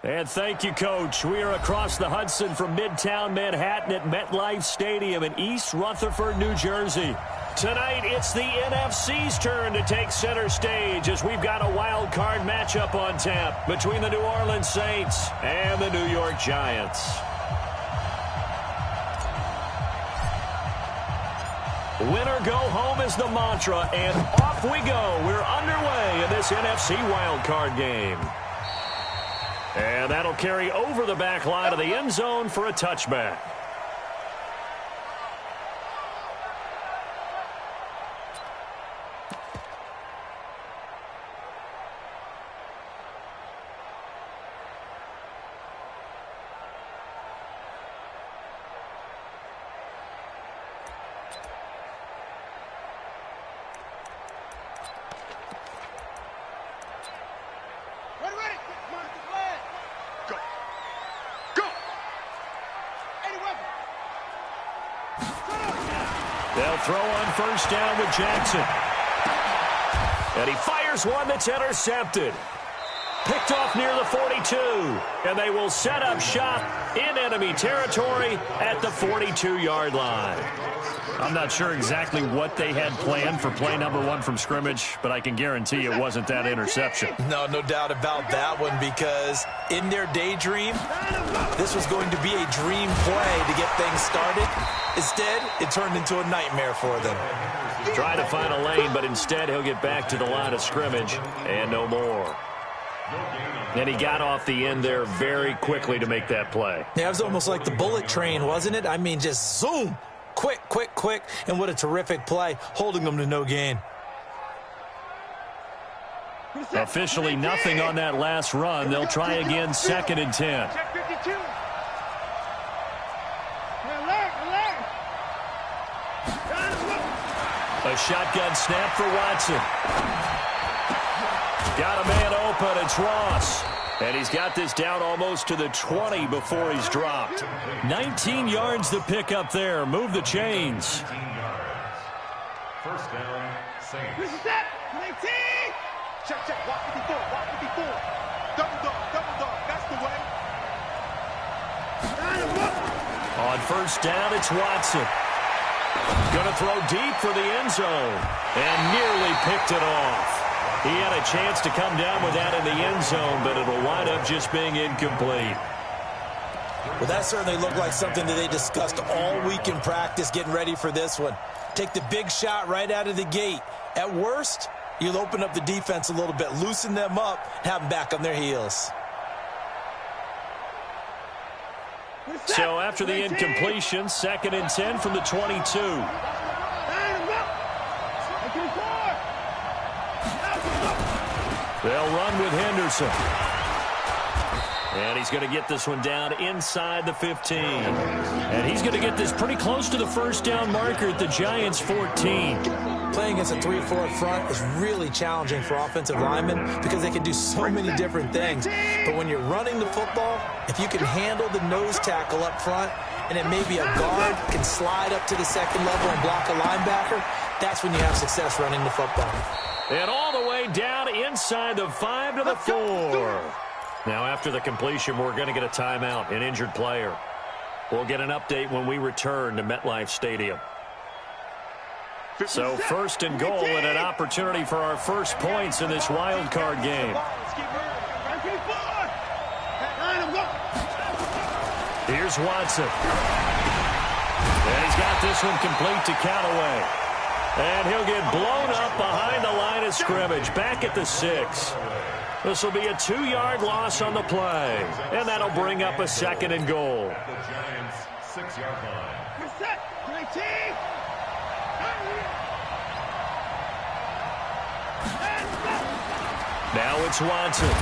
And thank you, Coach. We are across the Hudson from Midtown Manhattan at MetLife Stadium in East Rutherford, New Jersey. Tonight, it's the NFC's turn to take center stage as we've got a wild card matchup on tap between the New Orleans Saints and the New York Giants. Win or go home is the mantra, and off we go. We're underway in this NFC wild card game. And that'll carry over the back line of the end zone for a touchback. They'll throw on first down with Jackson. And he fires one that's intercepted. Picked off near the 42. And they will set up shop in enemy territory at the 42-yard line. I'm not sure exactly what they had planned for play number 1 from scrimmage, but I can guarantee it wasn't that interception. No doubt about that one, because in their daydream, this was going to be a dream play to get things started. Instead, it turned into a nightmare for them. Trying to find a lane, but instead he'll get back to the line of scrimmage and no more. And he got off the end there very quickly to make that play. Yeah, it was almost like the bullet train, wasn't it? I mean, just zoom. Quick, quick, quick. And what a terrific play, holding them to no gain. Officially nothing on that last run. They'll try again, 2nd and 10. A shotgun snap for Watson. Got a man open. It's Ross. And he's got this down almost to the 20 before he's dropped. 19 yards to pick up there. Move the chains. First down, Saints. This is that. 19. Check. Walk 54. Double dog. That's the way. On first down, it's Watson. Going to throw deep for the end zone. And nearly picked it off. He had a chance to come down with that in the end zone, but it'll wind up just being incomplete. Well, that certainly looked like something that they discussed all week in practice, getting ready for this one. Take the big shot right out of the gate. At worst, you'll open up the defense a little bit, loosen them up, have them back on their heels. So after the incompletion, 2nd and 10 from the 22. They'll run with Henderson. And he's going to get this one down inside the 15. And he's going to get this pretty close to the first down marker at the Giants' 14. Playing against a 3-4 front is really challenging for offensive linemen because they can do so many different things. But when you're running the football, if you can handle the nose tackle up front, and it may be a guard can slide up to the second level and block a linebacker, that's when you have success running the football. And all the way down inside the 5 to the 4. Now after the completion, we're going to get a timeout, an injured player. We'll get an update when we return to MetLife Stadium. So 1st and goal and an opportunity for our first points in this wild card game. Here's Watson. And he's got this one complete to Callaway. And he'll get blown up behind the line of scrimmage, back at the 6. This will be a 2-yard loss on the play. And that'll bring up a 2nd and goal. The Giants' 6-yard line. 19. Now it's Watson.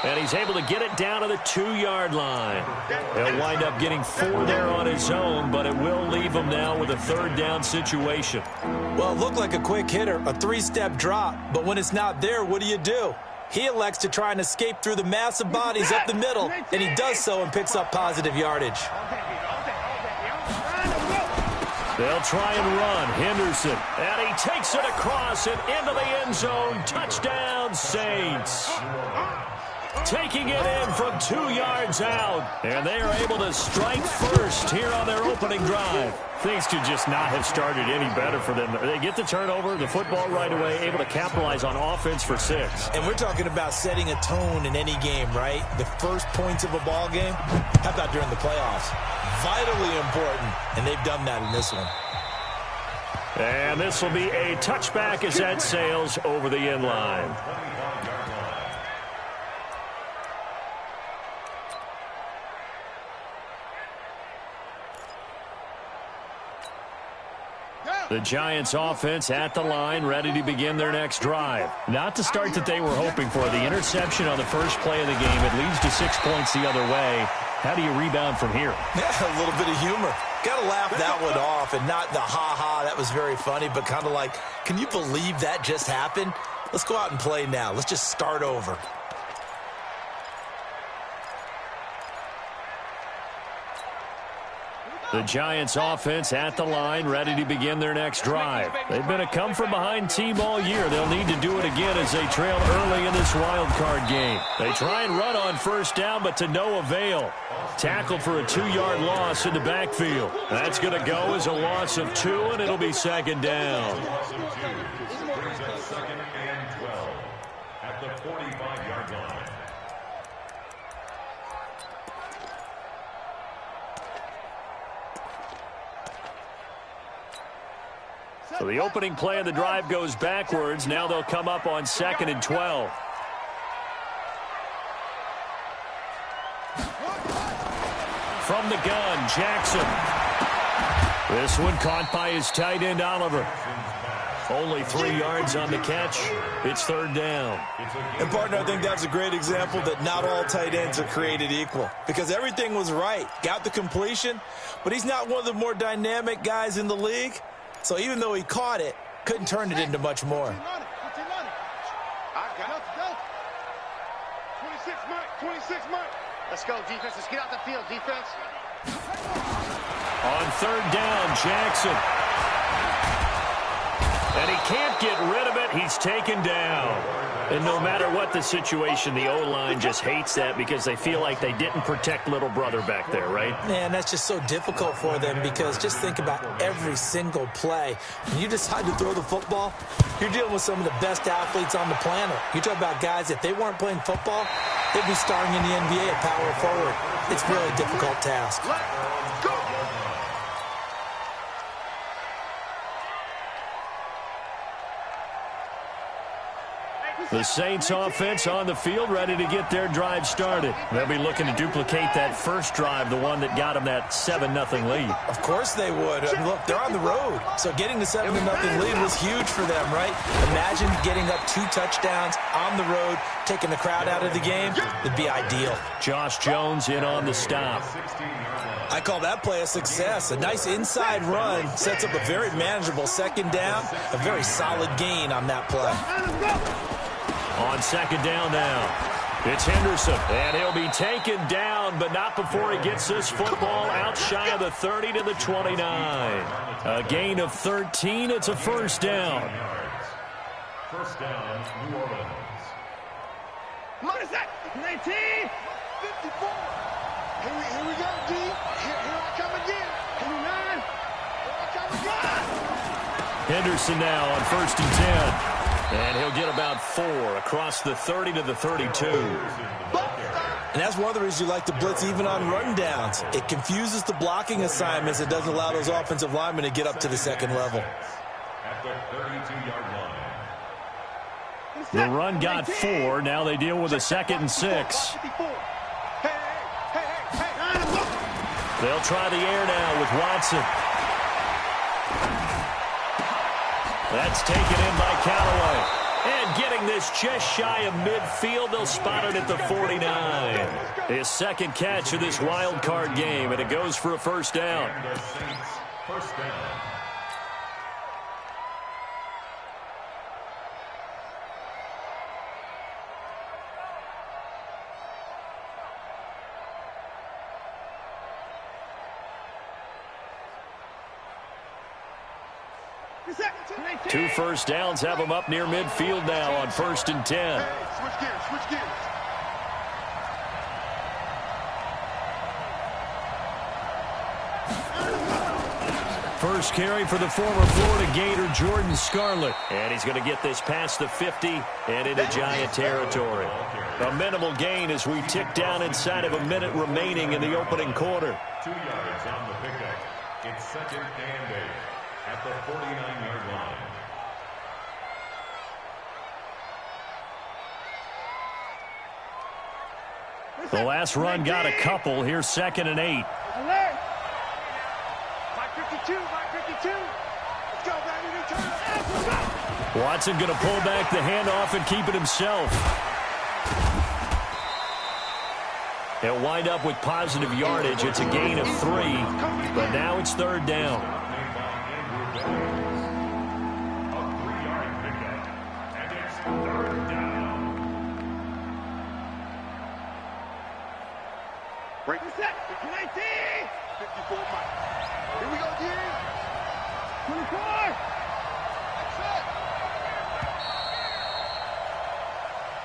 And he's able to get it down to the 2-yard line. He'll wind up getting 4 there on his own, but it will leave him now with a 3rd down situation. Well, it looked like a quick hitter, a 3-step drop, but when it's not there, what do? He elects to try and escape through the massive bodies up the middle, and he does so and picks up positive yardage. They'll try and run. Henderson. And he takes it across and into the end zone. Touchdown, Saints. taking it in from 2 yards out. And they are able to strike first here on their opening drive. Things could just not have started any better for them. They get the turnover, the football right away, able to capitalize on offense for 6. And we're talking about setting a tone in any game, right? The first points of a ball game. How about during the playoffs? Vitally important, and they've done that in this one. And this will be a touchback as that sails over the end line. The Giants offense at the line, ready to begin their next drive. Not the start that they were hoping for. The interception on the first play of the game. It leads to 6 points the other way. How do you rebound from here? Yeah, a little bit of humor. Got to laugh that one off, and not the ha-ha, that was very funny, but kind of like, can you believe that just happened? Let's go out and play now. Let's just start over. The Giants offense at the line, ready to begin their next drive. They've been a come-from-behind team all year. They'll need to do it again as they trail early in this wild card game. They try and run on first down, but to no avail. Tackled for a 2-yard loss in the backfield. That's going to go as a loss of 2, and it'll be second down. Brings up 2nd and 12 at the 45-yard line. So the opening play of the drive goes backwards. Now they'll come up on 2nd and 12. From the gun, Jackson. This one caught by his tight end, Oliver. Only 3 yards on the catch. It's 3rd down. And, partner, I think that's a great example that not all tight ends are created equal. Because everything was right. Got the completion, but he's not one of the more dynamic guys in the league. So even though he caught it, couldn't turn it into much more. I got it. 26, Mike. 26, Mike. Let's go, defense. Let's get out the field, defense. On 3rd down, Jackson. And he can't get rid of it. He's taken down. And no matter what the situation, the O-line just hates that because they feel like they didn't protect little brother back there, right? Man, that's just so difficult for them because just think about every single play. When you decide to throw the football, you're dealing with some of the best athletes on the planet. You talk about guys, if they weren't playing football, they'd be starring in the NBA at power forward. It's really a difficult task. Let's go. The Saints offense on the field, ready to get their drive started. They'll be looking to duplicate that first drive, the one that got them that 7-0 lead. Of course they would. I mean, look, they're on the road. So getting the 7-0 lead was huge for them, right? Imagine getting up 2 touchdowns on the road, taking the crowd out of the game. It'd be ideal. Josh Jones in on the stop. I call that play a success. A nice inside run sets up a very manageable 2nd down. A very solid gain on that play. On 2nd down now, it's Henderson, and he'll be taken down, but not before he gets this football out shy of the 30 to the 29. A gain of 13. It's a 1st down. 1st down, New Orleans. What is that? 19, 54. Here we go, D. Here I come again. 29. Here I come again. Henderson now on 1st and 10. And he'll get about 4 across the 30 to the 32. And that's one of the reasons you like to blitz even on rundowns. It confuses the blocking assignments. It doesn't allow those offensive linemen to get up to the 2nd level. At the 32-yard line. The run got 4. Now they deal with a 2nd and 6. They'll try the air now with Watson. That's taken in by Callaway. And getting this just shy of midfield, they'll spot it at the 49. His 2nd catch of this wild card game, and it goes for a 1st down. The Saints, 1st down. Two 1st downs have them up near midfield now on 1st and 10. Switch gears, switch gears. first carry for the former Florida Gator, Jordan Scarlett. And he's going to get this past the 50 and into Giant territory. A minimal gain as we tick down inside of a minute remaining in the opening quarter. 2 yards on the pickup. It's 2nd and 8 at the 49-yard line. The last run got a couple. Here's 2nd and 8. Alert! Mike 52, Mike 52. Let's go, baby. Return. Watson going to pull back the handoff and keep it himself. He'll wind up with positive yardage. It's a gain of 3, but now it's 3rd down. A 3-yard pickup, and it's 3rd down. Break the set. 19. 54, Mike. Here we go, D. 24. That's it.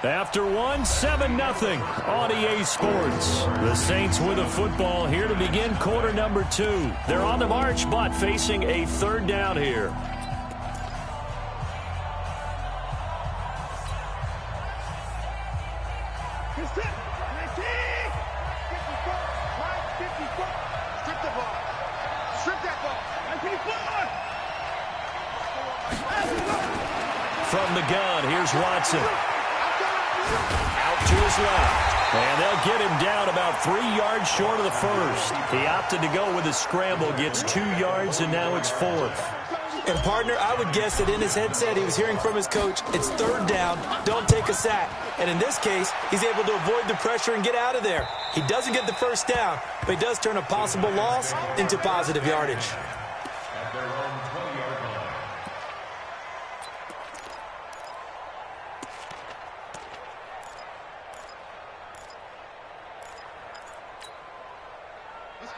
After 1, 7-0 on EA Sports. The Saints with a football here to begin quarter number 2. They're on the march, but facing a 3rd down here. It's it. 19. 54. Mike 54. Strip the ball. Strip that ball. 94. From the gun, here's Watson. Out to his left. And they'll get him down about 3 yards short of the first. He opted to go with a scramble, gets 2 yards, and now it's 4th. And, partner, I would guess that in his headset he was hearing from his coach, it's 3rd down, don't take a sack. And in this case, he's able to avoid the pressure and get out of there. He doesn't get the first down, but he does turn a possible loss into positive yardage. At their own 20-yard line.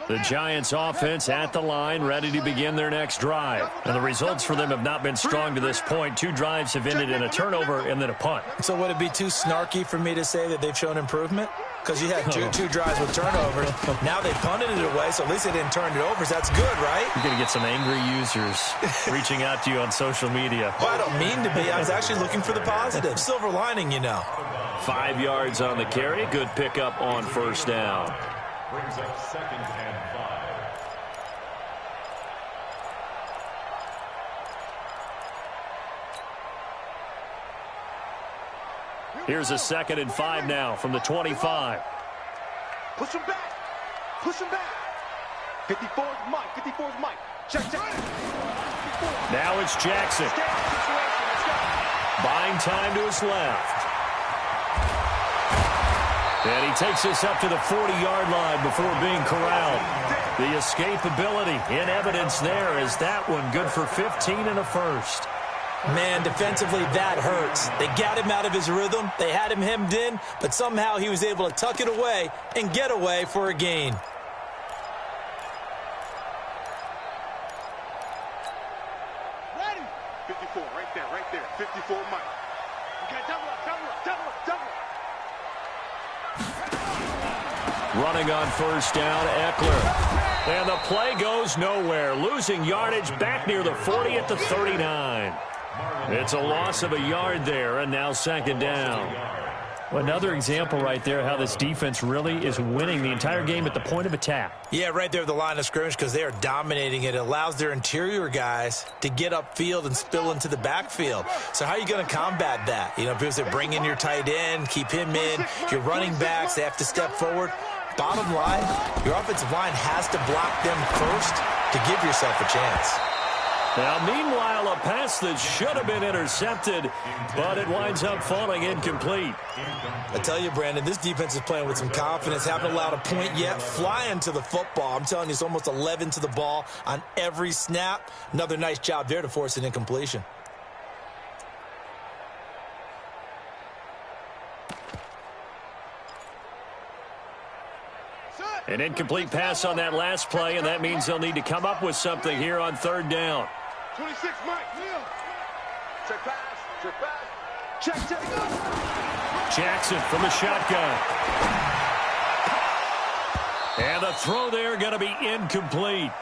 The Giants offense at the line, ready to begin their next drive. And the results for them have not been strong to this point. 2 drives have ended in a turnover and then a punt. So would it be too snarky for me to say that they've shown improvement? Because you had two drives with turnovers. Now they punted it away, so at least they didn't turn it over. So that's good, right? You're going to get some angry users reaching out to you on social media. Well, I don't mean to be. I was actually looking for the positive. Silver lining, you know. 5 yards on the carry. Good pickup on 1st down. Brings up 2nd and 5. Here's a 2nd and 5 now from the 25. Push him back. Push him back. 54 is Mike. 54 is Mike. Check. Now it's Jackson. Buying time to his left. And he takes us up to the 40-yard line before being corralled. The escapability in evidence there is that one good for 15 and a first. Man, defensively, that hurts. They got him out of his rhythm. They had him hemmed in, but somehow he was able to tuck it away and get away for a gain. Ready. 54, right there. 54, Mike. Okay, double up. Running on 1st down, Eckler. And the play goes nowhere. Losing yardage back near the 40 at the 39. It's a loss of a yard there, and now 2nd down. Well, another example right there how this defense really is winning the entire game at the point of attack. Yeah, right there at the line of scrimmage because they are dominating it. It allows their interior guys to get upfield and spill into the backfield. So how are you going to combat that? You know, people say bring in your tight end, keep him in. Your running backs, they have to step forward. Bottom line, your offensive line has to block them first to give yourself a chance. Now, meanwhile, a pass that should have been intercepted, but it winds up falling incomplete. I tell you, Brandon, this defense is playing with some confidence. Haven't allowed a point yet. Flying to the football. I'm telling you, it's almost 11 to the ball on every snap. Another nice job there to force an incompletion. An incomplete pass on that last play, and that means they'll need to come up with something here on 3rd down. 26, Mike. Check pass. Check. Jackson from the shotgun. And the throw there going to be incomplete.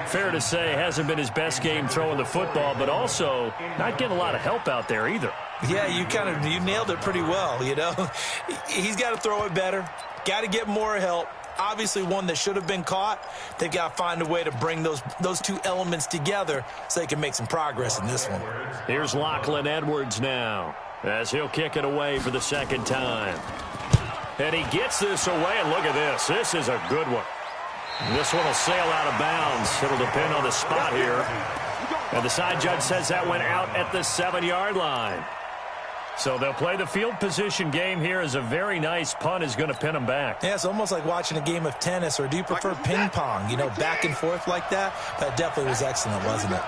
Fair to say, hasn't been his best game throwing the football, but also not getting a lot of help out there either. Yeah, you nailed it pretty well, you know. He's got to throw it better, got to get more help. Obviously one that should have been caught. They've got to find a way to bring those two elements together so they can make some progress in this one. Here's Lachlan Edwards now as he'll kick it away for the second time. And he gets this away, and look at this. This is a good one. This one will sail out of bounds. It'll depend on the spot here. And the side judge says that went out at the 7-yard line. So they'll play the field position game here as a very nice punt is going to pin them back. Yeah, it's almost like watching a game of tennis, or do you prefer ping pong? You know, back and forth like that? That definitely was excellent, wasn't it?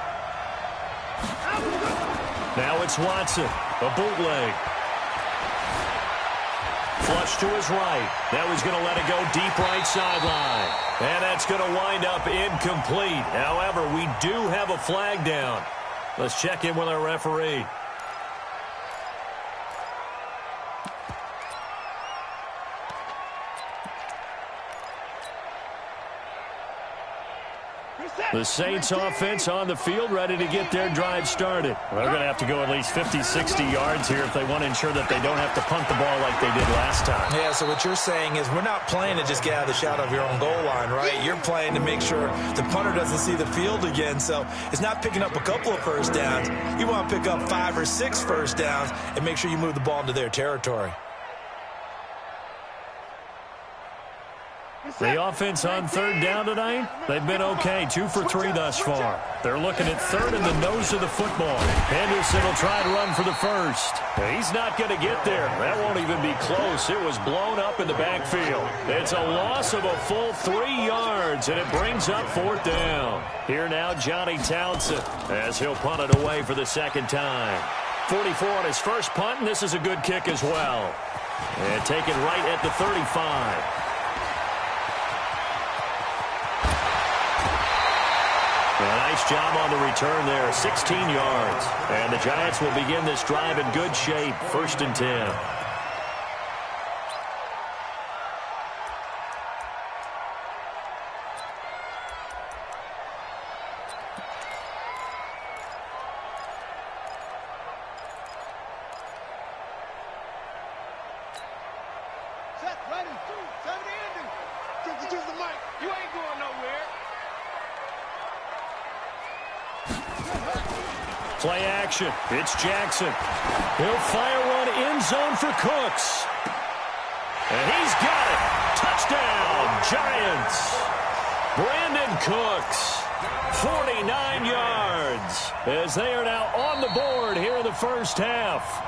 Now it's Watson, a bootleg. Flush to his right. Now he's going to let it go deep right sideline. And that's going to wind up incomplete. However, we do have a flag down. Let's check in with our referee. The Saints offense on the field, ready to get their drive started. They're going to have to go at least 50, 60 yards here if they want to ensure that they don't have to punt the ball like they did last time. Yeah, so what you're saying is we're not playing to just get out of the shadow of your own goal line, right? You're playing to make sure the punter doesn't see the field again. So it's not picking up a couple of first downs. You want to pick up 5 or 6 first downs and make sure you move the ball into their territory. The offense on third down tonight, they've been okay, 2 for 3 thus far. They're looking at third in the nose of the football. Henderson will try to run for the first. He's not going to get there. That won't even be close. It was blown up in the backfield. It's a loss of a full 3 yards, and it brings up fourth down. Here now, Johnny Townsend, as he'll punt it away for the second time. 44 on his first punt, and this is a good kick as well. And taken right at the 35. A nice job on the return there, 16 yards. And the Giants will begin this drive in good shape, 1st and 10. Set, ready, 70 Andy. Just the mic. You ain't going nowhere. Play action. It's Jackson. He'll fire one end zone for Cooks. And he's got it. Touchdown, Giants. Brandon Cooks, 49 yards, as they are now on the board here in the first half.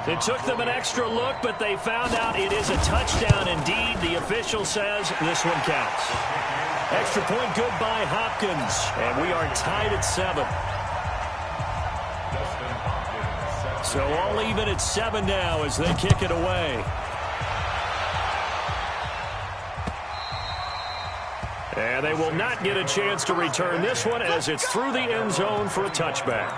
It took them an extra look, but they found out it is a touchdown indeed. The official says this one counts. Extra point good by Hopkins, and we are tied at 7. So all even at 7 now as they kick it away. And they will not get a chance to return this one as it's through the end zone for a touchback.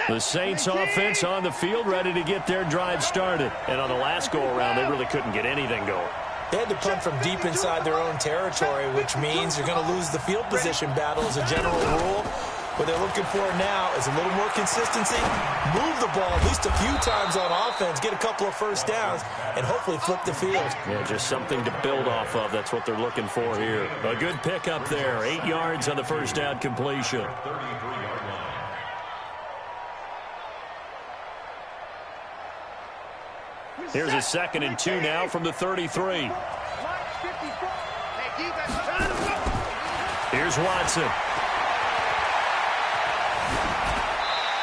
The Saints offense on the field, ready to get their drive started. And on the last go-around, they really couldn't get anything going. They had to punt from deep inside their own territory, which means you're going to lose the field position battle as a general rule. What they're looking for now is a little more consistency, move the ball at least a few times on offense, get a couple of first downs, and hopefully flip the field. Yeah, just something to build off of. That's what they're looking for here. A good pickup there, 8 yards on the first down completion. Here's a 2nd and 2 now from the 33. Here's Watson.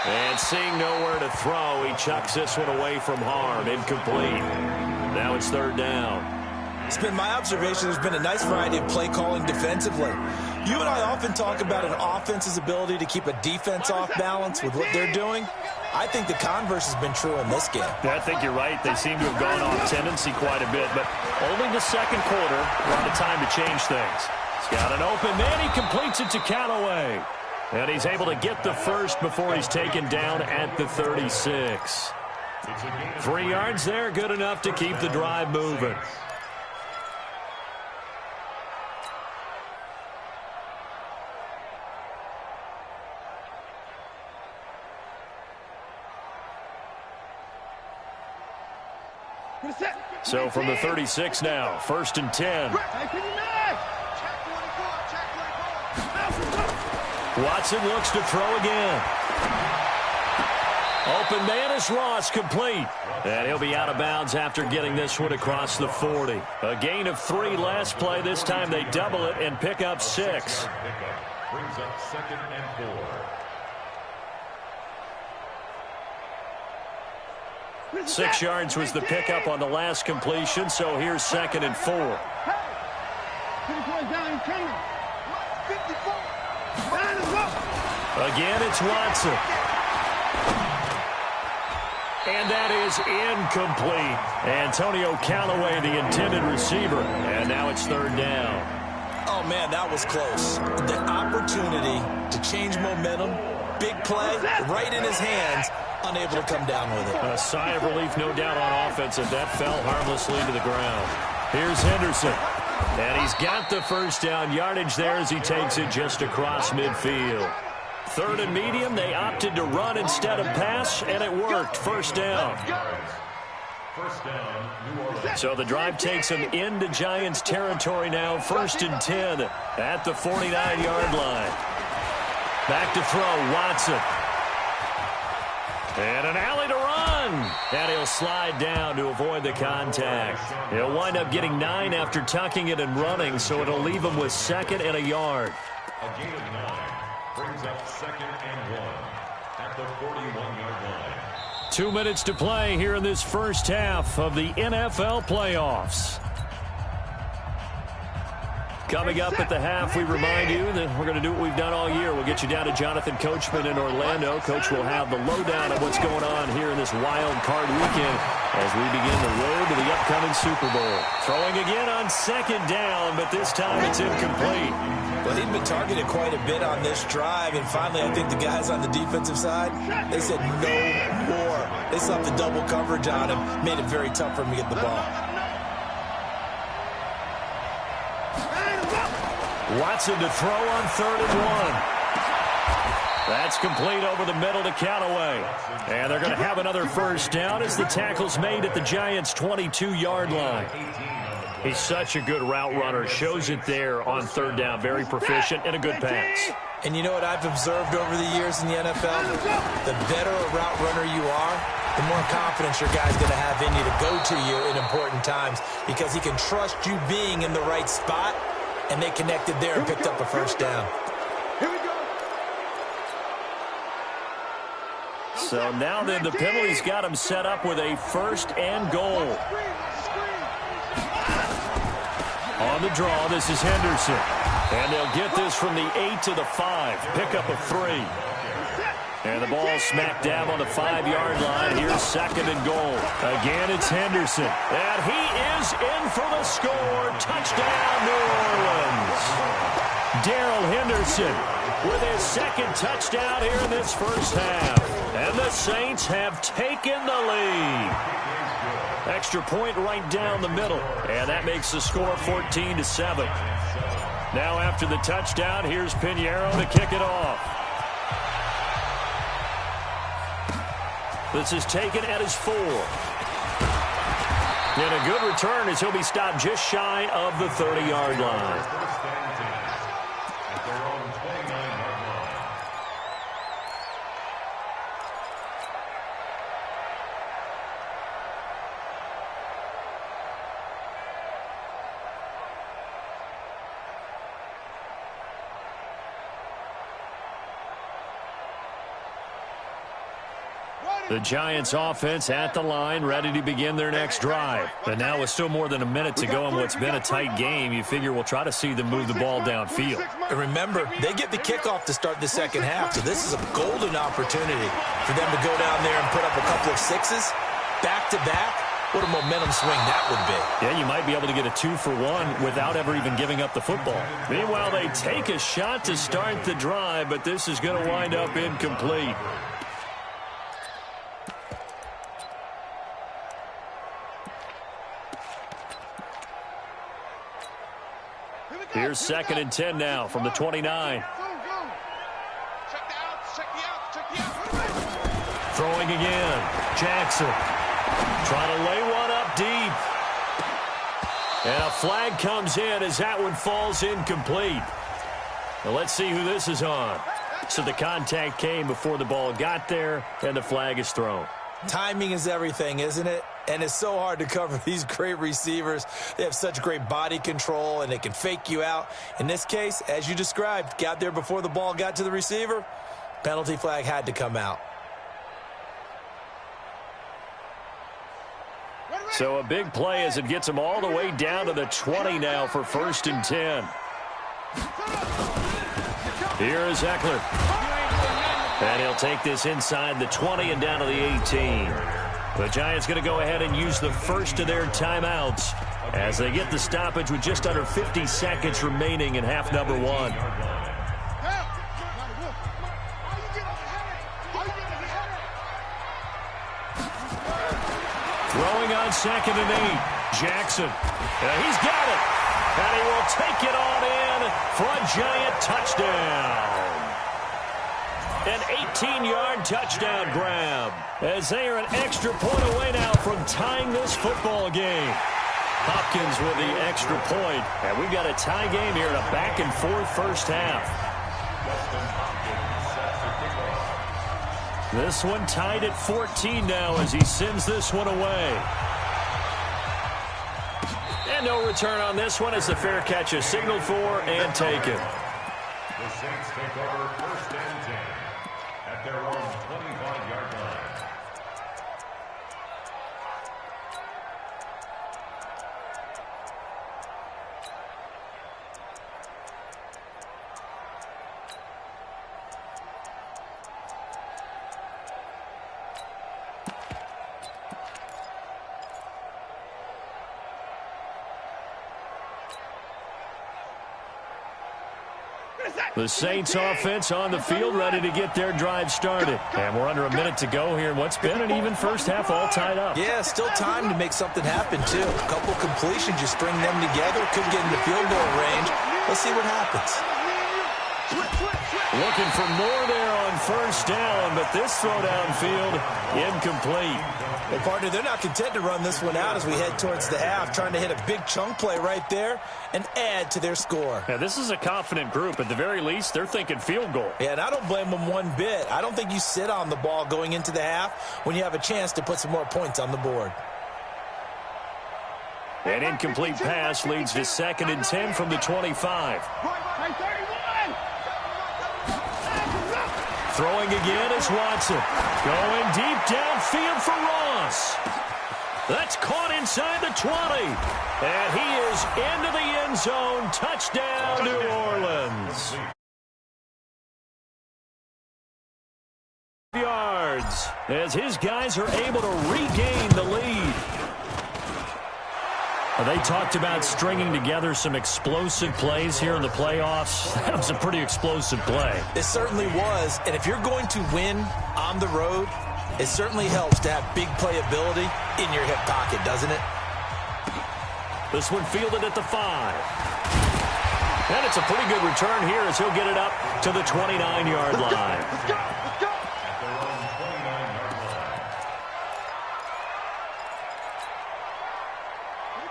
And seeing nowhere to throw, he chucks this one away from harm. Incomplete. Now it's 3rd down. It's been my observation there's been a nice variety of play calling defensively. You and I often talk about an offense's ability to keep a defense off balance with what they're doing. I think the converse has been true in this game. Yeah, I think you're right. They seem to have gone off tendency quite a bit. But Only the second quarter. A lot of time to change things. He's got an open man. He completes it to Callaway. And he's able to get the first before he's taken down at the 36. 3 yards there, good enough to keep the drive moving. So from the 36 now, 1st and 10. Watson looks to throw again. Open man is Ross, complete. And he'll be out of bounds after getting this one across the 40. A gain of 3 last play. This time they double it and pick up 6. Brings up 2nd and 4. 6 yards was the pickup on the last completion, so here's 2nd and 4. Again, it's Watson. And that is incomplete. Antonio Callaway, the intended receiver. And now it's 3rd down. Oh, man, that was close. The opportunity to change momentum, big play, right in his hands, unable to come down with it. A sigh of relief, no doubt, on offense, and that fell harmlessly to the ground. Here's Henderson. And he's got the first down yardage there as he takes it just across midfield. 3rd and medium, they opted to run instead of pass, and it worked. 1st down. So the drive takes them into Giants territory now. 1st and 10 at the 49-yard line. Back to throw, Watson. And an alley to run. And he'll slide down to avoid the contact. He'll wind up getting 9 after tucking it and running, so it'll leave him with 2nd and a yard. A gain of 9 brings up 2nd and 1 at the 41-yard line. 2 minutes to play here in this first half of the NFL playoffs. Coming up at the half, we remind you that we're going to do what we've done all year. We'll get you down to Jonathan Coachman in Orlando. Coach will have the lowdown of what's going on here in this wild card weekend as we begin the road to the upcoming Super Bowl. Throwing again on 2nd down, but this time it's incomplete. Well, he'd been targeted quite a bit on this drive, and finally I think the guys on the defensive side, they said no more. They slapped the double coverage on him, made it very tough for him to get the ball. Watson to throw on 3rd and 1. That's complete over the middle to Callaway. And they're going to have another first down as the tackle's made at the Giants' 22-yard line. He's such a good route runner. Shows it there on 3rd down. Very proficient and a good pass. And you know what I've observed over the years in the NFL? The better a route runner you are, the more confidence your guy's going to have in you to go to you in important times because he can trust you being in the right spot. And they connected there and picked up a first down. Here we go. So now then the penalty's got him set up with a 1st and goal. On the draw, this is Henderson. And they'll get this from the 8 to the 5. Pickup of 3. And the ball smack dab on the 5-yard line. Here's 2nd and goal. Again, it's Henderson. And he is in for the score. Touchdown, New Orleans. Darrell Henderson with his 2nd touchdown here in this first half. And the Saints have taken the lead. Extra point right down the middle. And that makes the score 14-7. Now after the touchdown, here's Pinheiro to kick it off. This is taken at his 4. And a good return as he'll be stopped just shy of the 30-yard line. At their own 29-yard line. The Giants offense at the line, ready to begin their next drive. And now with still more than a minute to go in what's been a tight game, you figure we'll try to see them move the ball downfield. And remember, they get the kickoff to start the second half, so this is a golden opportunity for them to go down there and put up a couple of 6s, back-to-back, What a momentum swing that would be. Yeah, you might be able to get a 2-for-1 without ever even giving up the football. Meanwhile, they take a shot to start the drive, but this is going to wind up incomplete. Here's 2nd and 10 now from the 29. Throwing again. Jackson trying to lay one up deep. And a flag comes in as that one falls incomplete. Now let's see who this is on. So the contact came before the ball got there, and the flag is thrown. Timing is everything, isn't it? And it's so hard to cover these great receivers. They have such great body control, and they can fake you out. In this case, as you described, got there before the ball got to the receiver. Penalty flag had to come out. So a big play as it gets them all the way down to the 20 now for 1st and 10. Here is Eckler. And he'll take this inside the 20 and down to the 18. The Giants going to go ahead and use the first of their timeouts as they get the stoppage with just under 50 seconds remaining in half number 1. Throwing on 2nd and 8. Jackson. He's got it. And he will take it on in for a Giant touchdown. An 18-yard touchdown grab as they are an extra point away now from tying this football game. Hopkins with the extra point. And we've got a tie game here in a back-and-forth first half. This one tied at 14 now as he sends this one away. And no return on this one as the fair catch is signaled for and taken. The Saints take over 1st and 10 at their own 25-yard line. The Saints offense on the field ready to get their drive started. And we're under a minute to go here in what's been an even first half all tied up. Yeah, still time to make something happen, too. A couple completions, you string them together, could get into field goal range. Let's see what happens. Looking for more there on 1st down, but this throw downfield incomplete. Well, partner, they're not content to run this one out as we head towards the half, trying to hit a big chunk play right there and add to their score. Yeah, this is a confident group. At the very least, they're thinking field goal. Yeah, and I don't blame them one bit. I don't think you sit on the ball going into the half when you have a chance to put some more points on the board. An incomplete pass leads to 2nd and 10 from the 25. Throwing again is Watson. Going deep downfield for Ross. That's caught inside the 20. And he is into the end zone. Touchdown, New Orleans. Yards as his guys are able to regain the lead. They talked about stringing together some explosive plays here in the playoffs. That was a pretty explosive play. It certainly was. And if you're going to win on the road, it certainly helps to have big playability in your hip pocket, doesn't it? This one fielded at the 5. And it's a pretty good return here as he'll get it up to the 29-yard line.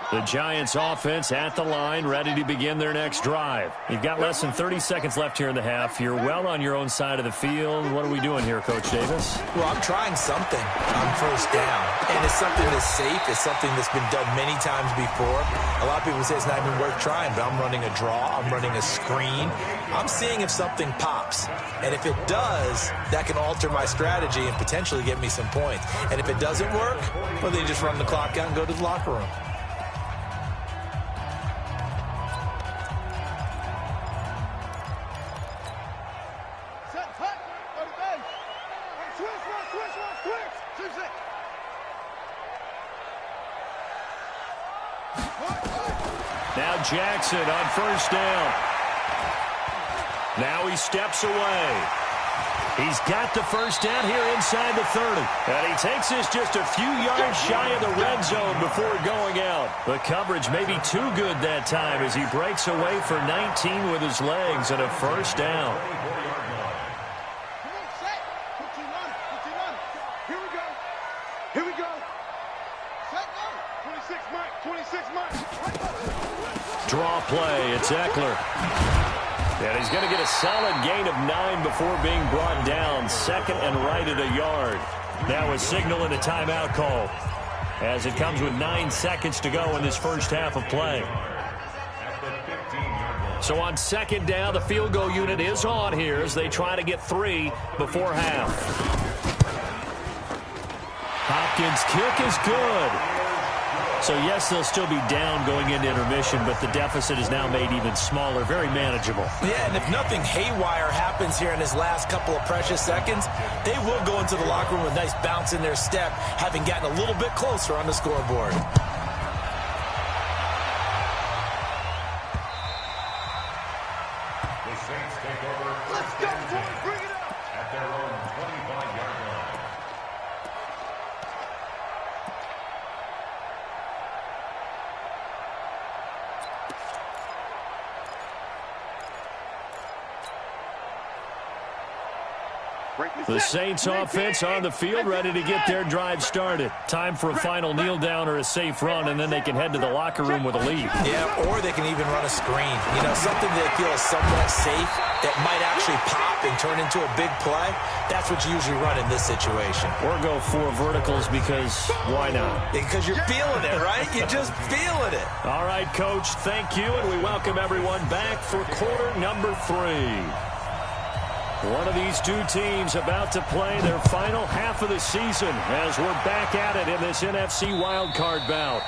The Giants offense at the line, ready to begin their next drive. You've got less than 30 seconds left here in the half. You're well on your own side of the field. What are we doing here, Coach Davis? Well, I'm trying something on 1st down. And it's something that's safe. It's something that's been done many times before. A lot of people say it's not even worth trying, but I'm running a draw. I'm running a screen. I'm seeing if something pops. And if it does, that can alter my strategy and potentially get me some points. And if it doesn't work, well, then you just run the clock out and go to the locker room. Jackson on first down. Now he steps away. He's got the first down here inside the 30. And he takes this just a few yards shy of the red zone before going out. The coverage may be too good that time as he breaks away for 19 with his legs and a first down. Here we go. Set go. 26 Mike. 26 Mike. Draw play. It's Eckler. And he's going to get a solid gain of 9 before being brought down. Second and right at a yard. Now a signal and a timeout call as it comes with 9 seconds to go in this first half of play. So on second down, the field goal unit is on here as they try to get 3 before half. Hopkins' kick is good. So, yes, they'll still be down going into intermission, but the deficit is now made even smaller, very manageable. Yeah, and if nothing haywire happens here in his last couple of precious seconds, they will go into the locker room with a nice bounce in their step, having gotten a little bit closer on the scoreboard. The Saints take over first and 10 at their own 25-yard line. The Saints offense on the field, ready to get their drive started. Time for a final kneel down or a safe run, and then they can head to the locker room with a lead. Yeah, or they can even run a screen. You know, something they feel is somewhat safe that might actually pop and turn into a big play. That's what you usually run in this situation. Or go 4 verticals because why not? Because you're feeling it, right? You're just feeling it. All right, Coach, thank you, and we welcome everyone back for quarter number 3. One of these two teams about to play their final half of the season as we're back at it in this NFC wildcard bout.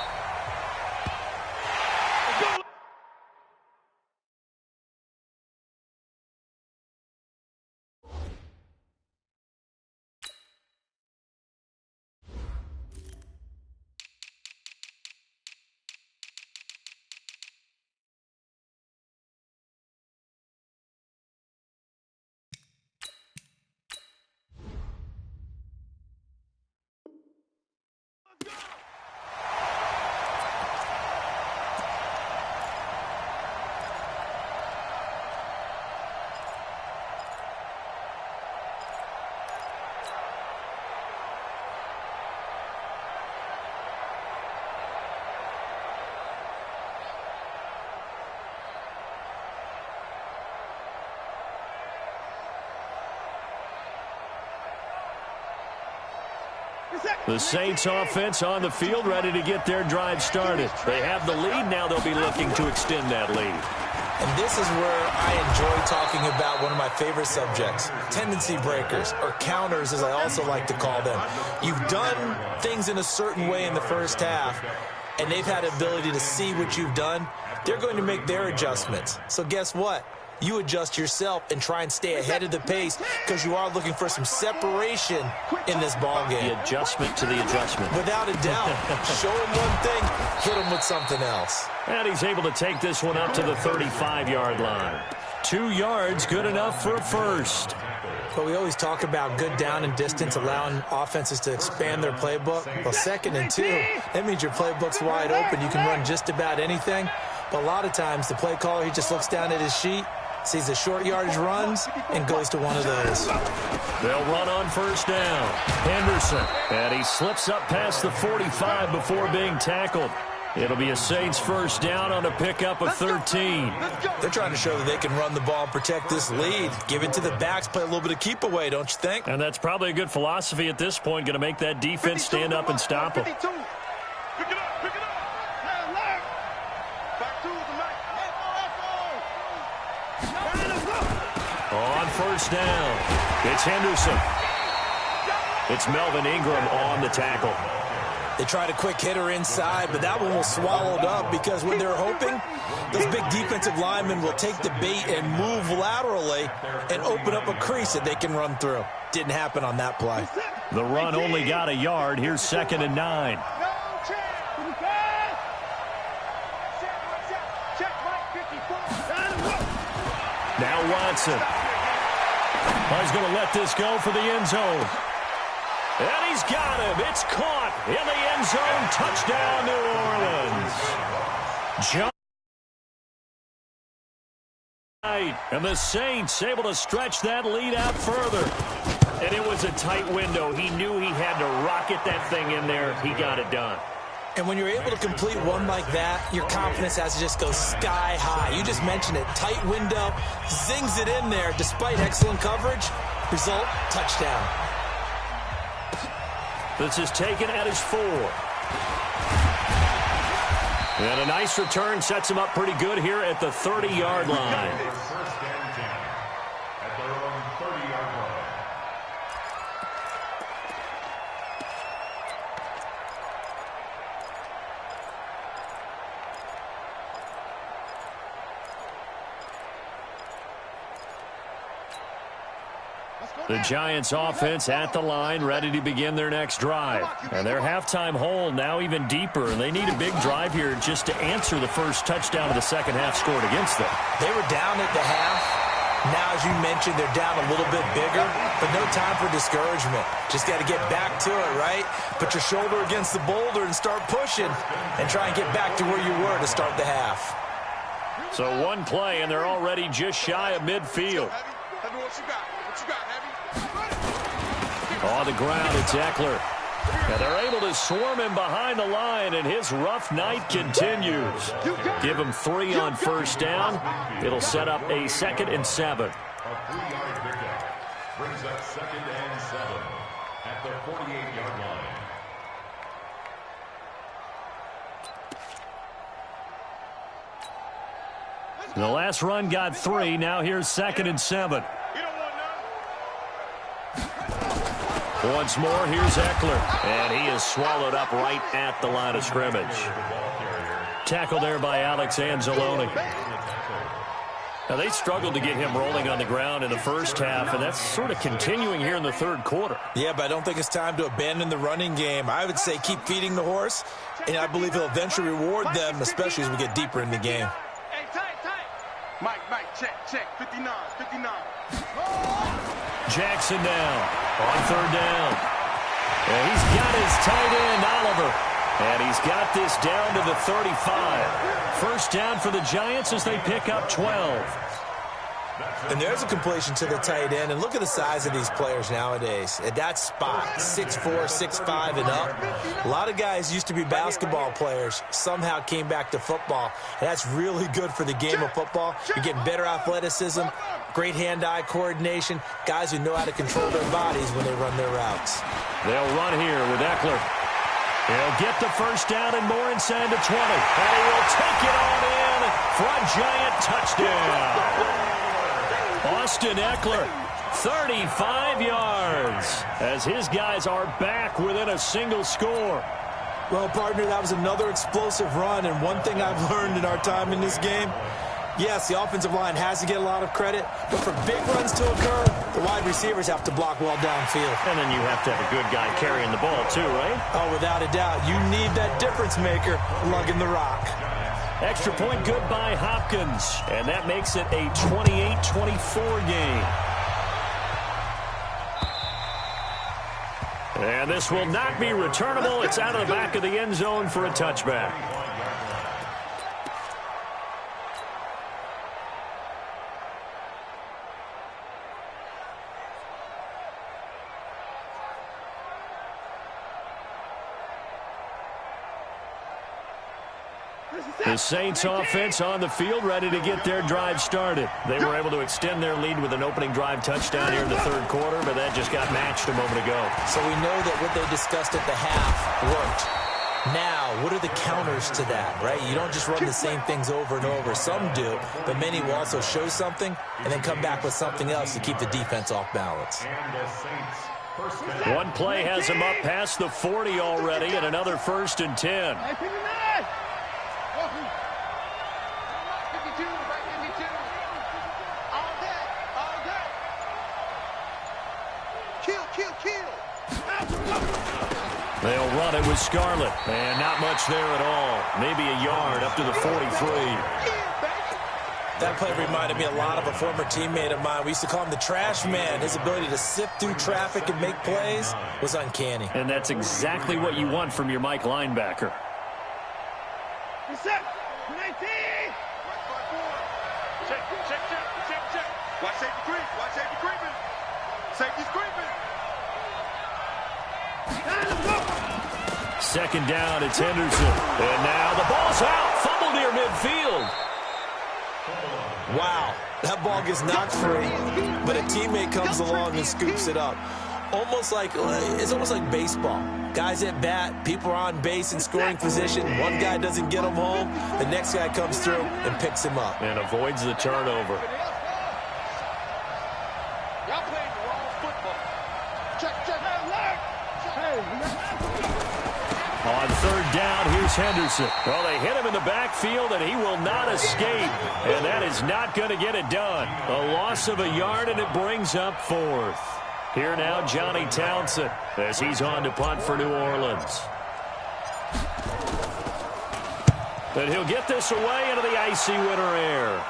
The Saints offense on the field, ready to get their drive started. They have the lead. Now they'll be looking to extend that lead. And this is where I enjoy talking about one of my favorite subjects, tendency breakers, or counters as I also like to call them. You've done things in a certain way in the first half, and they've had the ability to see what you've done. They're going to make their adjustments. So guess what? You adjust yourself and try and stay ahead of the pace because you are looking for some separation in this ball game. The adjustment to the adjustment. Without a doubt. Show him one thing, hit him with something else. And he's able to take this one up to the 35-yard line. 2 yards, good enough for a first. But we always talk about good down and distance, allowing offenses to expand their playbook. Well, 2nd and 2, that means your playbook's wide open. You can run just about anything. But a lot of times, the play caller, he just looks down at his sheet, sees the short yardage runs, and goes to one of those. They'll run on first down. Henderson. And he slips up past the 45 before being tackled. It'll be a Saints first down on a pickup of 13. They're trying to show that they can run the ball and protect this lead. Give it to the backs, play a little bit of keep away, don't you think? And that's probably a good philosophy at this point, going to make that defense stand up and stop them. Pick it up, pick it up. Back to the On first down, it's Henderson. It's Melvin Ingram on the tackle. They tried a quick hitter inside, but that one was swallowed up because when they're hoping, those big defensive linemen will take the bait and move laterally and open up a crease that they can run through. Didn't happen on that play. The run only got a yard. Here's 2nd and 9. Check. Now Watson. He's going to let this go for the end zone. And he's got him. It's caught in the end zone. Touchdown, New Orleans. And the Saints able to stretch that lead out further. And it was a tight window. He knew he had to rocket that thing in there. He got it done. And when you're able to complete one like that, your confidence has to just go sky high. You just mentioned it. Tight window, zings it in there despite excellent coverage. Result, touchdown. This is taken at his 4. And a nice return sets him up pretty good here at the 30-yard line. First and 10 at their own 30-yard line. The Giants offense at the line, ready to begin their next drive. And their halftime hole now even deeper, and they need a big drive here just to answer the first touchdown of the second half scored against them. They were down at the half. Now, as you mentioned, they're down a little bit bigger, but no time for discouragement. Just got to get back to it, right? Put your shoulder against the boulder and start pushing and try and get back to where you were to start the half. So one play, and they're already just shy of midfield. On the ground, it's Eckler. And they're able to swarm him behind the line, and his rough night continues. Give him 3 on first down. It'll set up a 2nd and 7. A 3-yard pickup brings up 2nd and 7 at the 48-yard line. The last run got 3. Now here's 2nd and 7. Once more, here's Eckler. And he is swallowed up right at the line of scrimmage. Tackle there by Alex Anzalone. Now, they struggled to get him rolling on the ground in the first half, and that's sort of continuing here in the third quarter. Yeah, but I don't think it's time to abandon the running game. I would say keep feeding the horse, and I believe he'll eventually reward them, especially as we get deeper in the game. Hey, tight. Mike, check. 59. Jackson now on third down. And he's got his tight end, Oliver. And he's got this down to the 35. First down for the Giants as they pick up 12. And there's a completion to the tight end. And look at the size of these players nowadays. At that spot, 6'4", 6'5", and up. A lot of guys used to be basketball players, somehow came back to football. And that's really good for the game of football. You're getting better athleticism, great hand-eye coordination, guys who know how to control their bodies when they run their routes. They'll run here with Eckler. He'll get the first down and more inside the 20. And he will take it on in for a Giant touchdown. Austin Eckler, 35 yards, as his guys are back within a single score. Well, partner, that was another explosive run, and one thing I've learned in our time in this game, yes, the offensive line has to get a lot of credit, but for big runs to occur, the wide receivers have to block well downfield. And then you have to have a good guy carrying the ball too, right? Oh, without a doubt. You need that difference maker lugging the rock. Extra point good by Hopkins, and that makes it a 28-24 game. And this will not be returnable. It's out of the back of the end zone for a touchback. The Saints offense on the field, ready to get their drive started. They were able to extend their lead with an opening drive touchdown here in the third quarter, but that just got matched a moment ago. So we know that what they discussed at the half worked. Now, what are the counters to that, right? You don't just run the same things over and over. Some do, but many will also show something and then come back with something else to keep the defense off balance. One play has him up past the 40 already, and another 1st and 10. They'll run it with Scarlett, and not much there at all. Maybe a yard up to the 43. That play reminded me a lot of a former teammate of mine. We used to call him the trash man. His ability to sift through traffic and make plays was uncanny. And that's exactly what you want from your Mike linebacker. Reset. 19. Check. Watch safety creep. Watch safety creeping. Safety's creeping. Second down, it's Henderson. And now the ball's out. Fumble near midfield. Wow, that ball gets knocked free, but a teammate comes along and scoops it up. It's almost like baseball. Guys at bat, people are on base in scoring position. One guy doesn't get him home. The next guy comes through and picks him up. And avoids the turnover. Y'all playing the wrong football. Check. On third down, here's Henderson. Well, they hit him in the backfield, and he will not escape. And that is not going to get it done. A loss of a yard, and it brings up fourth. Here now, Johnny Townsend, as he's on to punt for New Orleans. And he'll get this away into the icy winter air.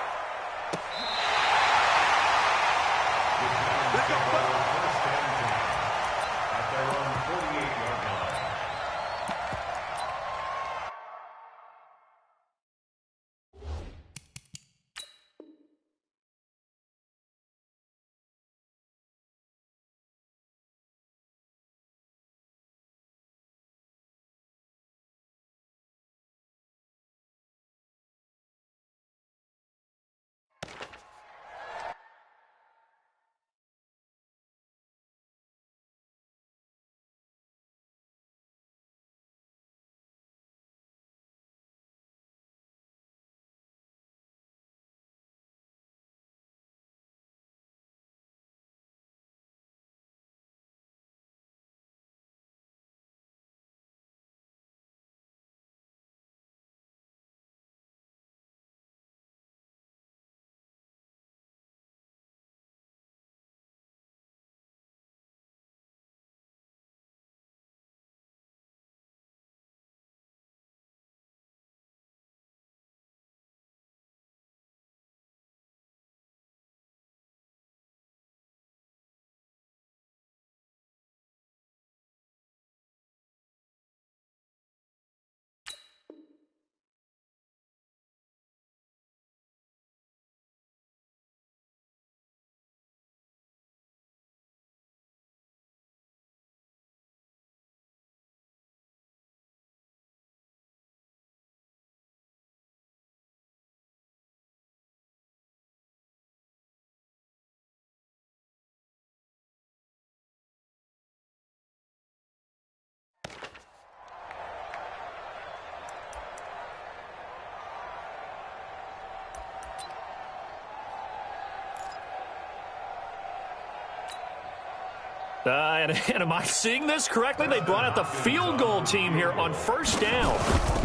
And am I seeing this correctly? They brought out the field goal team here on first down.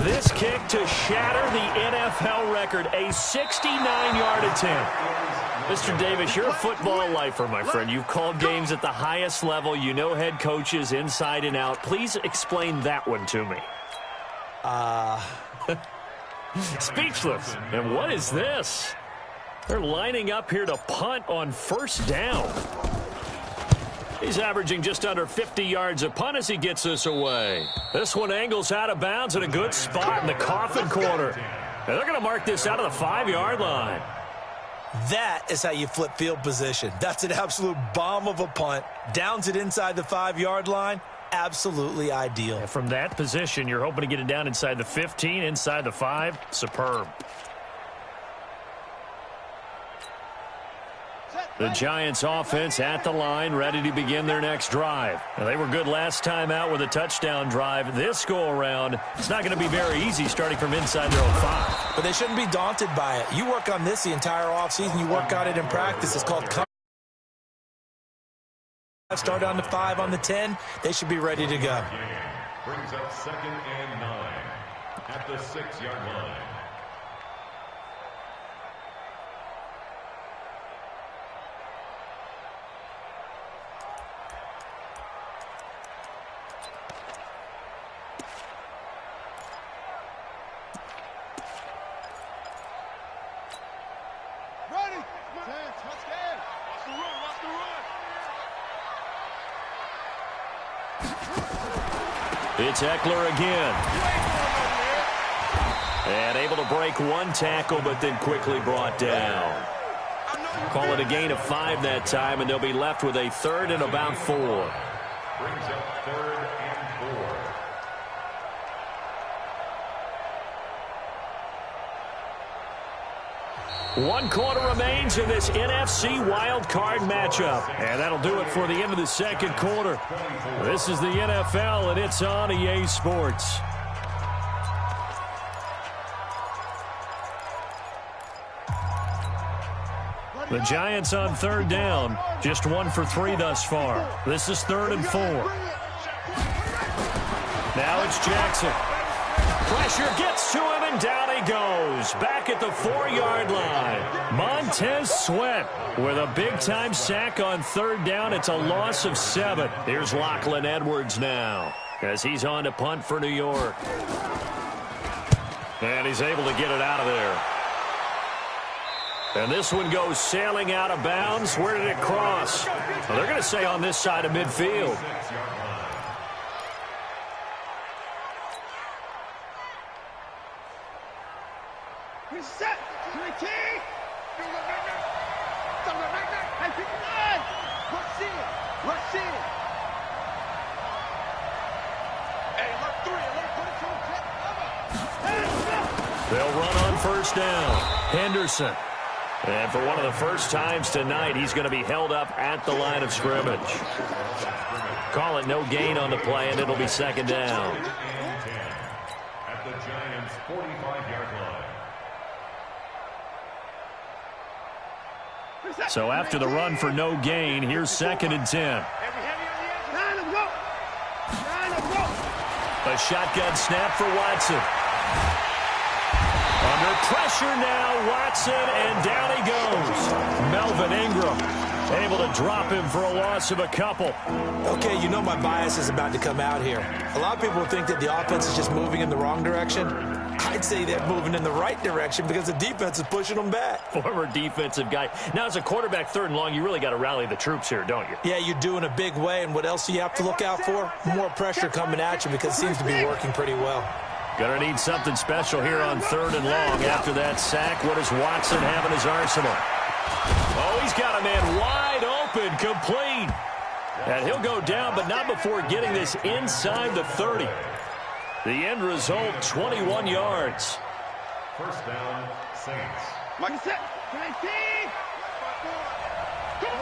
This kick to shatter the NFL record, a 69-yard attempt. Mr. Davis, you're a football lifer, my friend. You've called games at the highest level. You know head coaches inside and out. Please explain that one to me. Speechless. And what is this? They're lining up here to punt on first down. He's averaging just under 50 yards a punt as he gets this away. This one angles out of bounds in a good spot in the coffin corner. And they're going to mark this out of the 5-yard line. That is how you flip field position. That's an absolute bomb of a punt. Downs it inside the 5-yard line. Absolutely ideal. And from that position, you're hoping to get it down inside the 15, inside the 5. Superb. The Giants offense at the line, ready to begin their next drive. Now, they were good last time out with a touchdown drive. This go-around, it's not going to be very easy starting from inside their own 5. But they shouldn't be daunted by it. You work on this the entire offseason. You work on it in practice. It's called start on the 5 on the 10. They should be ready to go. Brings up 2nd and 9 at the 6-yard line. It's Eckler again. And able to break one tackle, but then quickly brought down. Call it a gain of 5 that time, and they'll be left with a 3rd and about 4. Brings up 3rd and 4. 1 quarter remains in this NFC wild card matchup. And that'll do it for the end of the second quarter. This is the NFL, and it's on EA Sports. The Giants on 3rd down. Just 1 for 3 thus far. This is 3rd and 4. Now it's Jackson. Pressure gets to him, and down he goes. Back at the 4-yard line. Montez Sweat with a big-time sack on 3rd down. It's a loss of 7. Here's Lachlan Edwards now as he's on to punt for New York. And he's able to get it out of there. And this one goes sailing out of bounds. Where did it cross? Well, they're going to say on this side of midfield. Reset. Rush in. Hey, alert 3. Alert 22. They'll run on 1st down. Henderson. And for one of the first times tonight, he's going to be held up at the line of scrimmage. Call it no gain on the play, and it'll be 2nd down. At the Giants' 45-yard line. So after the run for no gain, here's 2nd and 10. A shotgun snap for Watson. Under pressure now, Watson, and down he goes. Melvin Ingram able to drop him for a loss of a couple. Okay, you know my bias is about to come out here. A lot of people think that the offense is just moving in the wrong direction. I'd say they're moving in the right direction because the defense is pushing them back. Former defensive guy. Now, as a quarterback 3rd and long, you really got to rally the troops here, don't you? Yeah, you do in a big way, and what else do you have to look out for? More pressure coming at you because it seems to be working pretty well. Gonna need something special here on 3rd and long. After that sack, what does Watson have in his arsenal? Oh, he's got a man wide open, complete. And he'll go down, but not before getting this inside the 30. The end result, 21 yards. 1st down, Saints. Mike set. 19. Go 24.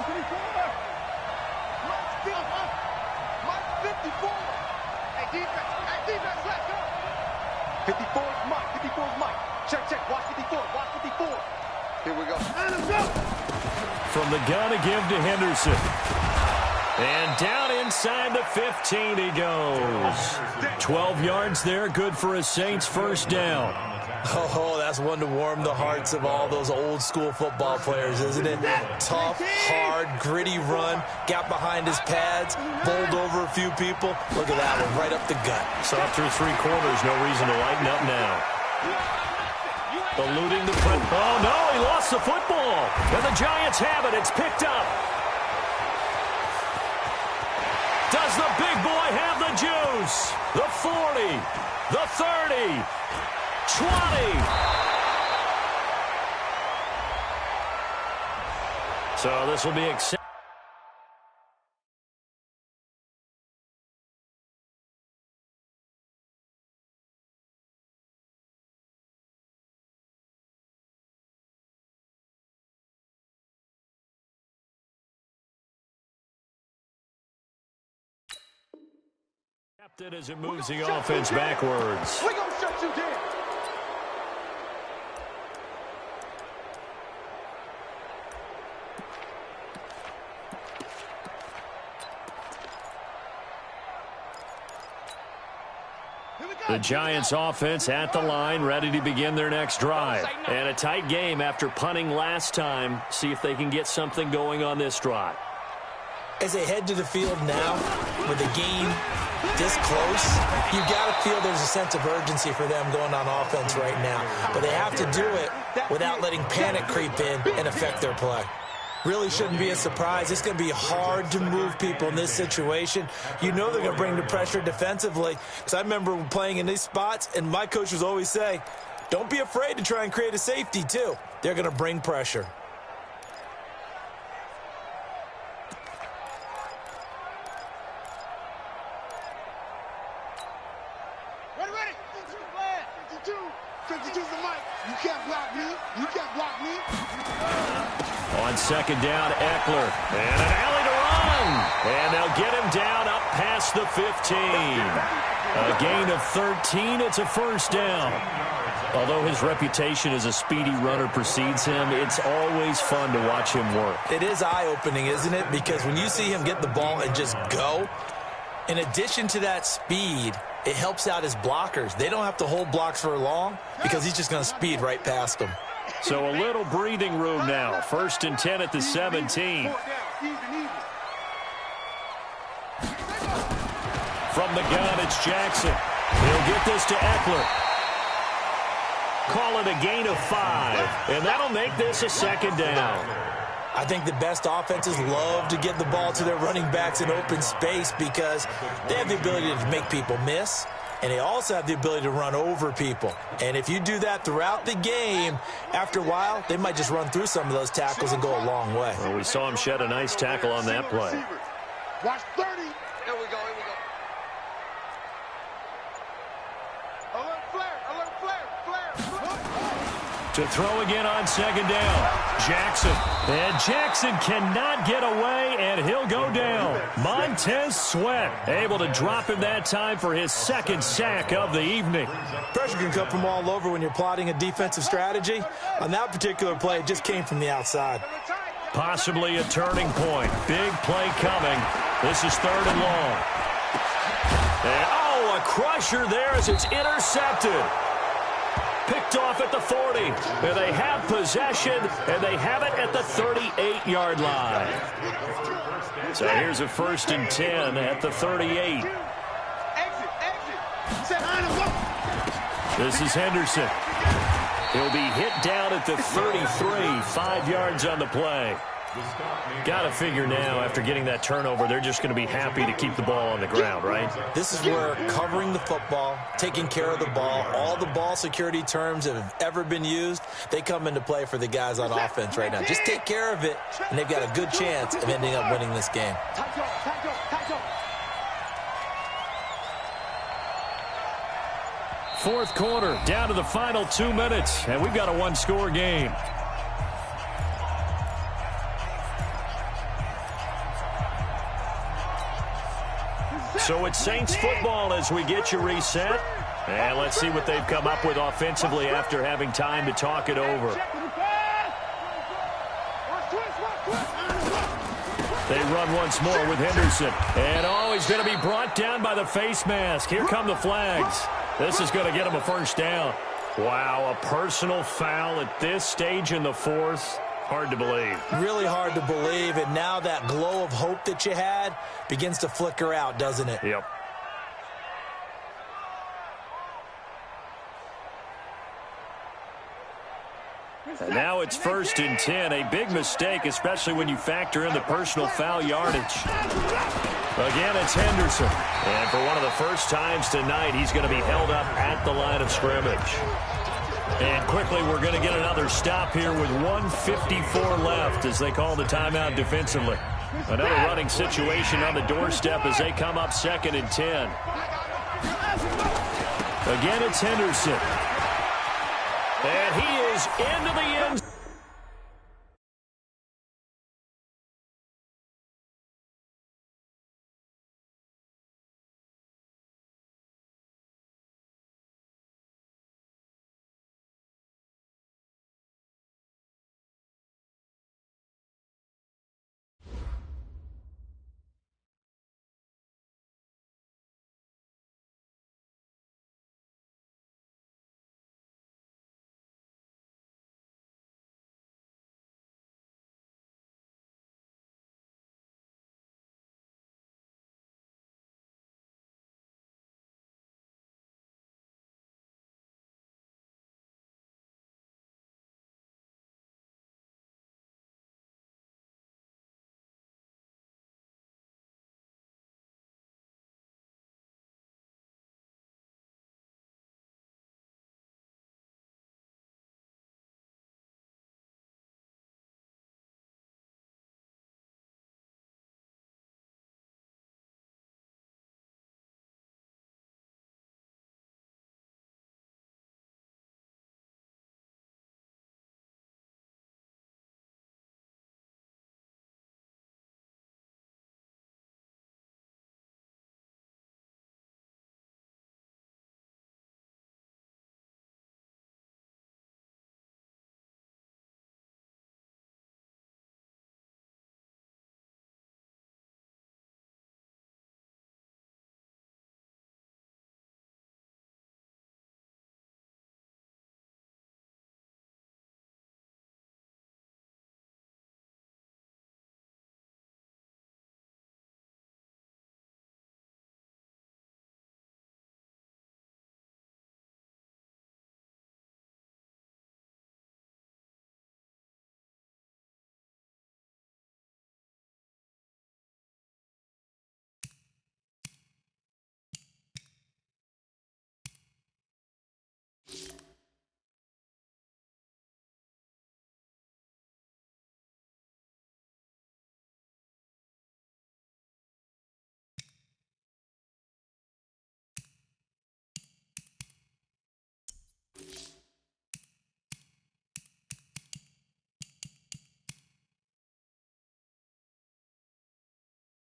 Mike 54. Hey, defense, let's go. 54 is Mike. 54 is Mike. Check. Watch 54. Watch 54. Here we go. From the gun to give to Henderson. And down inside the 15 he goes. 12 yards there, good for a Saints 1st down. Oh, that's one to warm the hearts of all those old-school football players, isn't it? Tough, hard, gritty run. Got behind his pads, bowled over a few people. Look at that one, right up the gut. So through 3 quarters, no reason to lighten up now. Eluding the front. Oh, no, he lost the football. And the Giants have it. It's picked up. Does the big boy have the juice? The 40, the 30, 20. So this will be accepted. As it moves the offense backwards. We're going to shut you down. The Giants offense at the line, ready to begin their next drive. And a tight game after punting last time. See if they can get something going on this drive. As they head to the field now, with the game this close, you got to feel there's a sense of urgency for them going on offense right now. But they have to do it without letting panic creep in and affect their play. Really shouldn't be a surprise. It's going to be hard to move people in this situation. You know they're going to bring the pressure defensively. Because I remember playing in these spots, and my coach was always saying, don't be afraid to try and create a safety, too. They're going to bring pressure. Ready. 52's the mic. You can't block me. You can't block me. On second down, Eckler. And an alley to run. And they'll get him down up past the 15. A gain of 13. It's a first down. Although his reputation as a speedy runner precedes him, it's always fun to watch him work. It is eye-opening, isn't it? Because when you see him get the ball and just go, in addition to that speed, it helps out his blockers. They don't have to hold blocks for long because he's just going to speed right past them. So a little breathing room now. First and 10 at the 17. From the gun, it's Jackson. He'll get this to Eckler. Call it a gain of 5, and that'll make this a second down. I think the best offenses love to get the ball to their running backs in open space because they have the ability to make people miss, and they also have the ability to run over people. And if you do that throughout the game, after a while, they might just run through some of those tackles and go a long way. Well, we saw him shed a nice tackle on that play. Watch 30. Here we go. Alert flare. To throw again on second down. Jackson. And Jackson cannot get away, and he'll go down. Montez Sweat able to drop him that time for his second sack of the evening. Pressure can come from all over when you're plotting a defensive strategy. On that particular play, it just came from the outside. Possibly a turning point. Big play coming. This is third and long. And, a crusher there as it's intercepted. Picked off at the 40. And they have possession, and they have it at the 38-yard line. So here's a first and 10 at the 38. This is Henderson. He'll be hit down at the 33, 5 yards on the play. Got to figure now, after getting that turnover, they're just going to be happy to keep the ball on the ground, right? This is where covering the football, taking care of the ball, all the ball security terms that have ever been used, they come into play for the guys on offense right now. Just take care of it, and they've got a good chance of ending up winning this game. Fourth quarter, down to the final 2 minutes, and we've got a one-score game. So it's Saints football as we get you reset. And let's see what they've come up with offensively after having time to talk it over. They run once more with Henderson. And, he's going to be brought down by the face mask. Here come the flags. This is going to get him a first down. Wow, a personal foul at this stage in the fourth. Hard to believe. Really hard to believe, and now that glow of hope that you had begins to flicker out, doesn't it? Yep. And now it's first and 10. A big mistake, especially when you factor in the personal foul yardage. Again, it's Henderson. And for one of the first times tonight, he's going to be held up at the line of scrimmage. And quickly, we're going to get another stop here with 1:54 left as they call the timeout defensively. Another running situation on the doorstep as they come up second and 10. Again, it's Henderson. And he is into the end zone.